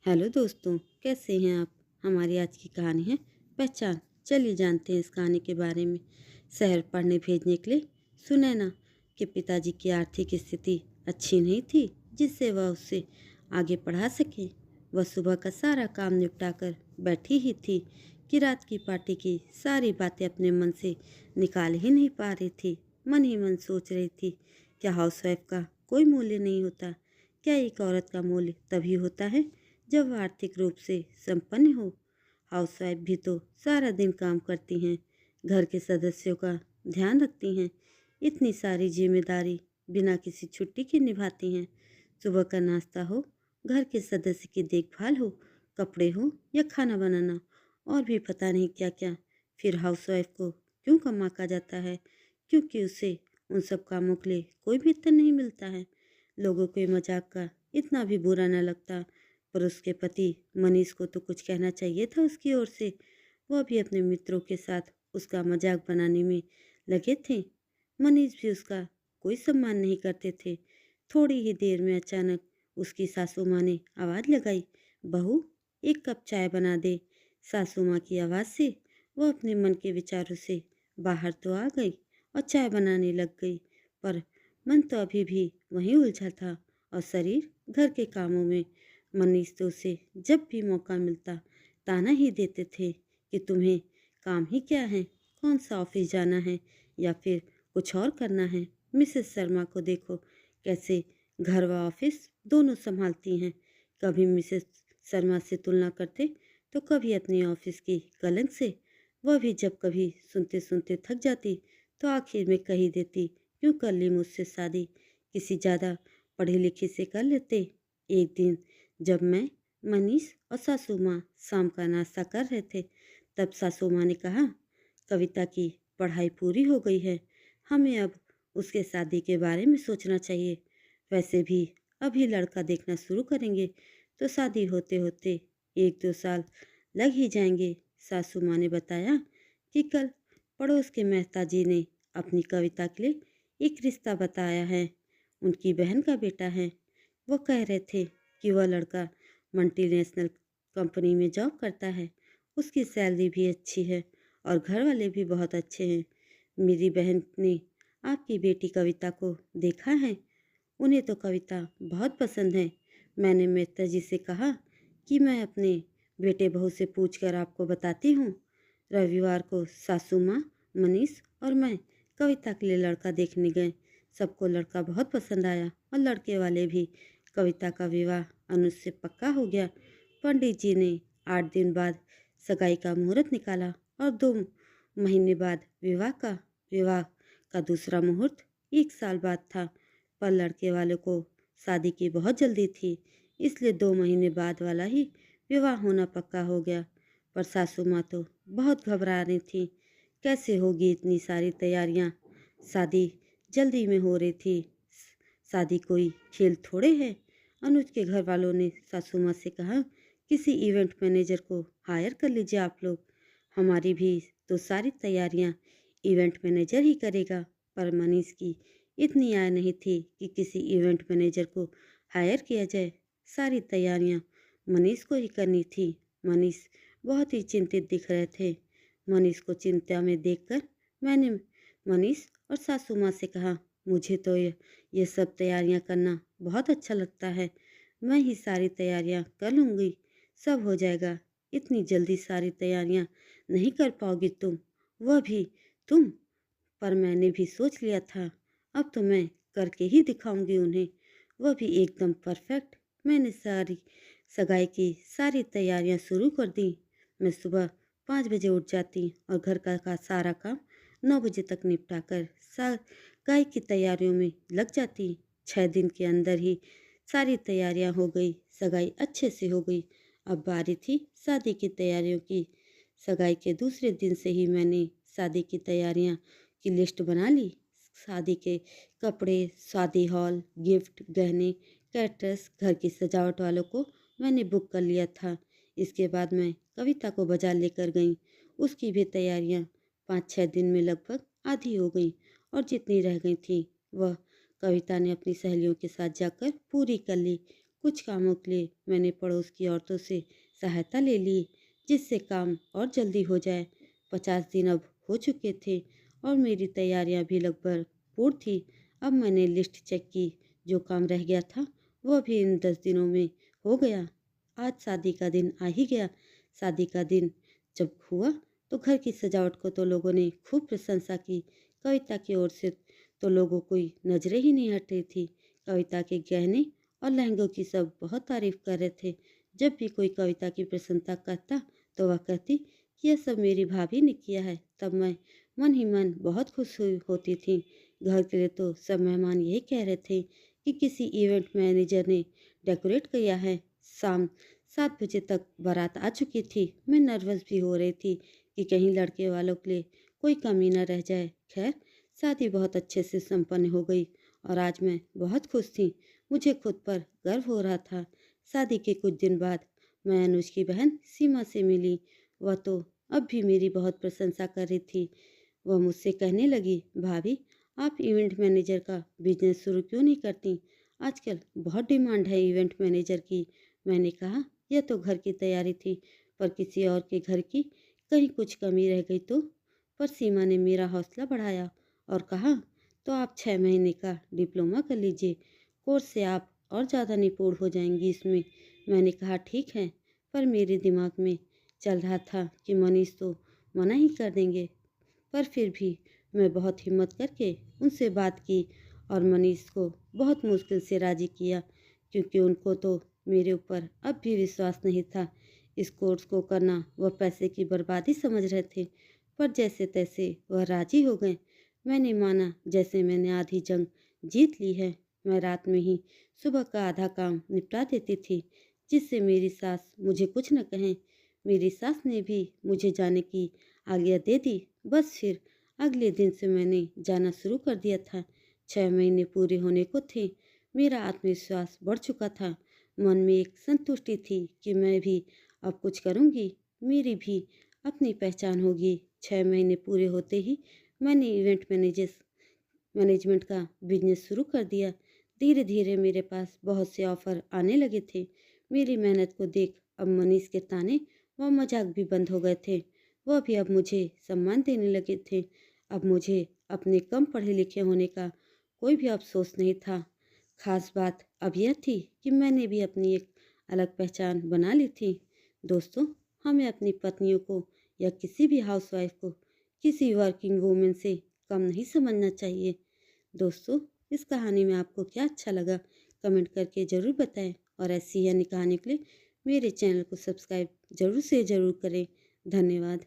Hello दोस्तों, कैसे हैं आप? हमारी आज की कहानी है पहचान। चलिए जानते हैं इस कहानी के बारे में। शहर पढ़ने भेजने के लिए सुनैना के पिताजी की आर्थिक स्थिति अच्छी नहीं थी, जिससे वह उससे आगे पढ़ा सके। वह सुबह का सारा काम निपटा कर बैठी ही थी कि रात की पार्टी की सारी बातें अपने मन से निकाल ही नहीं पा रही थी। मन ही मन सोच रही थी, क्या हाउसवाइफ का कोई मूल्य नहीं होता? क्या एक औरत का मूल्य तभी होता है जब वह आर्थिक रूप से संपन्न हो। हाउसवाइफ भी तो सारा दिन काम करती हैं, घर के सदस्यों का ध्यान रखती हैं, इतनी सारी जिम्मेदारी बिना किसी छुट्टी के निभाती हैं। सुबह का नाश्ता हो, घर के सदस्य की देखभाल हो, कपड़े हो या खाना बनाना, और भी पता नहीं क्या क्या। फिर हाउसवाइफ को क्यों कम आंका जाता है? क्योंकि उसे उन सब कामों के लिए कोई वेतन नहीं मिलता है। लोगों के मजाक का इतना भी बुरा न लगता, पर उसके पति मनीष को तो कुछ कहना चाहिए था उसकी ओर से। वह भी अपने मित्रों के साथ उसका मजाक बनाने में लगे थे। मनीष भी उसका कोई सम्मान नहीं करते थे। थोड़ी ही देर में अचानक उसकी सासू माँ ने आवाज़ लगाई, बहू, एक कप चाय बना दे। सासू माँ की आवाज़ से वह अपने मन के विचारों से बाहर तो आ गई और चाय बनाने लग गई, पर मन तो अभी भी वहीं उलझा था और शरीर घर के कामों में। मनीष तो उसे जब भी मौका मिलता ताना ही देते थे कि तुम्हें काम ही क्या है, कौन सा ऑफिस जाना है या फिर कुछ और करना है। मिसेस शर्मा को देखो, कैसे घर व ऑफिस दोनों संभालती हैं। कभी मिसेस शर्मा से तुलना करते तो कभी अपनी ऑफिस की कलंक से। वह भी जब कभी सुनते सुनते थक जाती तो आखिर में कही देती, क्यों कर ली मुझसे शादी, किसी ज़्यादा पढ़े लिखे से कर लेते। एक दिन जब मैं, मनीष और सासू माँ शाम का नाश्ता कर रहे थे, तब सासू माँ ने कहा, कविता की पढ़ाई पूरी हो गई है, हमें अब उसके शादी के बारे में सोचना चाहिए। वैसे भी अभी लड़का देखना शुरू करेंगे तो शादी होते होते 1-2 साल लग ही जाएंगे। सासू माँ ने बताया कि कल पड़ोस के मेहता जी ने अपनी कविता के लिए एक रिश्ता बताया है। उनकी बहन का बेटा है। वो कह रहे थे कि वह लड़का मल्टीनेशनल कंपनी में जॉब करता है, उसकी सैलरी भी अच्छी है और घर वाले भी बहुत अच्छे हैं। मेरी बहन ने आपकी बेटी कविता को देखा है, उन्हें तो कविता बहुत पसंद है। मैंने मेहता जी से कहा कि मैं अपने बेटे बहू से पूछकर आपको बताती हूँ। रविवार को सासू माँ, मनीष और मैं कविता के लिए लड़का देखने गए। सबको लड़का बहुत पसंद आया और लड़के वाले भी। कविता का विवाह अनुज से पक्का हो गया। पंडित जी ने 8 दिन बाद सगाई का मुहूर्त निकाला और 2 महीने बाद विवाह का दूसरा मुहूर्त 1 साल बाद था। पर लड़के वालों को शादी की बहुत जल्दी थी, इसलिए 2 महीने बाद वाला ही विवाह होना पक्का हो गया। पर सासू माँ तो बहुत घबरा रही थी, कैसे होगी इतनी सारी तैयारियाँ, शादी जल्दी में हो रही थी, शादी कोई खेल थोड़े है। अनुज के घर वालों ने सासू माँ से कहा, किसी इवेंट मैनेजर को हायर कर लीजिए आप लोग, हमारी भी तो सारी तैयारियां इवेंट मैनेजर ही करेगा। पर मनीष की इतनी आय नहीं थी कि किसी इवेंट मैनेजर को हायर किया जाए, सारी तैयारियां मनीष को ही करनी थी। मनीष बहुत ही चिंतित दिख रहे थे। मनीष को चिंता में देखकर मैंने मनीष और सासू माँ से कहा, मुझे तो ये सब तैयारियां करना बहुत अच्छा लगता है, मैं ही सारी तैयारियां कर लूँगी, सब हो जाएगा। इतनी जल्दी सारी तैयारियां नहीं कर पाओगी तुम, वह भी तुम। पर मैंने भी सोच लिया था, अब तो मैं करके ही दिखाऊंगी उन्हें, वह भी एकदम परफेक्ट। मैंने सारी सगाई की सारी तैयारियां शुरू कर दी। मैं सुबह 5 बजे उठ जाती और घर का सारा काम 9 बजे तक निपटा कर सगाई की तैयारियों में लग जाती। 6 दिन के अंदर ही सारी तैयारियां हो गई, सगाई अच्छे से हो गई। अब बारी थी शादी की तैयारियों की। सगाई के दूसरे दिन से ही मैंने शादी की तैयारियां की लिस्ट बना ली। शादी के कपड़े, शादी हॉल, गिफ्ट, गहने, कैटरर्स, घर की सजावट वालों को मैंने बुक कर लिया था। इसके बाद मैं कविता को बाजार लेकर गई। उसकी भी तैयारियां 5-6 दिन में लगभग आधी हो गई और जितनी रह गई थी वह कविता ने अपनी सहेलियों के साथ जाकर पूरी कर ली। कुछ कामों के लिए मैंने पड़ोस की औरतों से सहायता ले ली, जिससे काम और जल्दी हो जाए। 50 दिन अब हो चुके थे और मेरी तैयारियां भी लगभग पूर्ण थी। अब मैंने लिस्ट चेक की, जो काम रह गया था वह भी इन 10 दिनों में हो गया। आज शादी का दिन आ ही गया। शादी का दिन जब हुआ तो घर की सजावट को तो लोगों ने खूब प्रशंसा की। कविता की ओर से तो लोगों की नजरें ही नहीं हट रही थी। कविता के गहने और लहंगों की सब बहुत तारीफ कर रहे थे। जब भी कोई कविता की प्रशंसा करता तो वह कहती कि यह सब मेरी भाभी ने किया है। तब मैं मन ही मन बहुत खुश हुई होती थी। घर के लिए तो सब मेहमान यही कह रहे थे कि किसी इवेंट मैनेजर ने डेकोरेट किया है। शाम 7 बजे तक बारात आ चुकी थी। मैं नर्वस भी हो रही थी कि कहीं लड़के वालों के लिए कोई कमी न रह जाए। खैर, शादी बहुत अच्छे से संपन्न हो गई और आज मैं बहुत खुश थी। मुझे खुद पर गर्व हो रहा था। शादी के कुछ दिन बाद मैं अनुज की बहन सीमा से मिली। वह तो अब भी मेरी बहुत प्रशंसा कर रही थी। वह मुझसे कहने लगी, भाभी, आप इवेंट मैनेजर का बिजनेस शुरू क्यों नहीं करती? आजकल बहुत डिमांड है इवेंट मैनेजर की। मैंने कहा, यह तो घर की तैयारी थी, पर किसी और के घर की कहीं कुछ कमी रह गई तो? पर सीमा ने मेरा हौसला बढ़ाया और कहा, तो आप 6 महीने का डिप्लोमा कर लीजिए। कोर्स से आप और ज़्यादा निपुण हो जाएंगी इसमें। मैंने कहा, ठीक है, पर मेरे दिमाग में चल रहा था कि मनीष तो मना ही कर देंगे। पर फिर भी मैं बहुत हिम्मत करके उनसे बात की और मनीष को बहुत मुश्किल से राज़ी किया, क्योंकि उनको तो मेरे ऊपर अब भी विश्वास नहीं था। इस कोर्स को करना वह पैसे की बर्बादी समझ रहे थे, पर जैसे तैसे वह राज़ी हो गए। मैंने माना जैसे मैंने आधी जंग जीत ली है। मैं रात में ही सुबह का आधा काम निपटा देती थी, जिससे मेरी सास मुझे कुछ न कहें। मेरी सास ने भी मुझे जाने की आज्ञा दे दी। बस फिर अगले दिन से मैंने जाना शुरू कर दिया था। 6 महीने पूरे होने को थे। मेरा आत्मविश्वास बढ़ चुका था। मन में एक संतुष्टि थी कि मैं भी अब कुछ करूंगी, मेरी भी अपनी पहचान होगी। 6 महीने पूरे होते ही मैंने इवेंट मैनेजमेंट का बिजनेस शुरू कर दिया। धीरे धीरे मेरे पास बहुत से ऑफर आने लगे थे। मेरी मेहनत को देख अब मनीष के ताने व मजाक भी बंद हो गए थे। वह भी अब मुझे सम्मान देने लगे थे। अब मुझे अपने कम पढ़े लिखे होने का कोई भी अफसोस नहीं था। खास बात अब यह थी कि मैंने भी अपनी एक अलग पहचान बना ली थी। दोस्तों, हमें अपनी पत्नियों को या किसी भी हाउसवाइफ को किसी वर्किंग वूमेन से कम नहीं समझना चाहिए। दोस्तों, इस कहानी में आपको क्या अच्छा लगा, कमेंट करके ज़रूर बताएं और ऐसी ही अन्य कहानी के लिए मेरे चैनल को सब्सक्राइब ज़रूर से ज़रूर करें। धन्यवाद।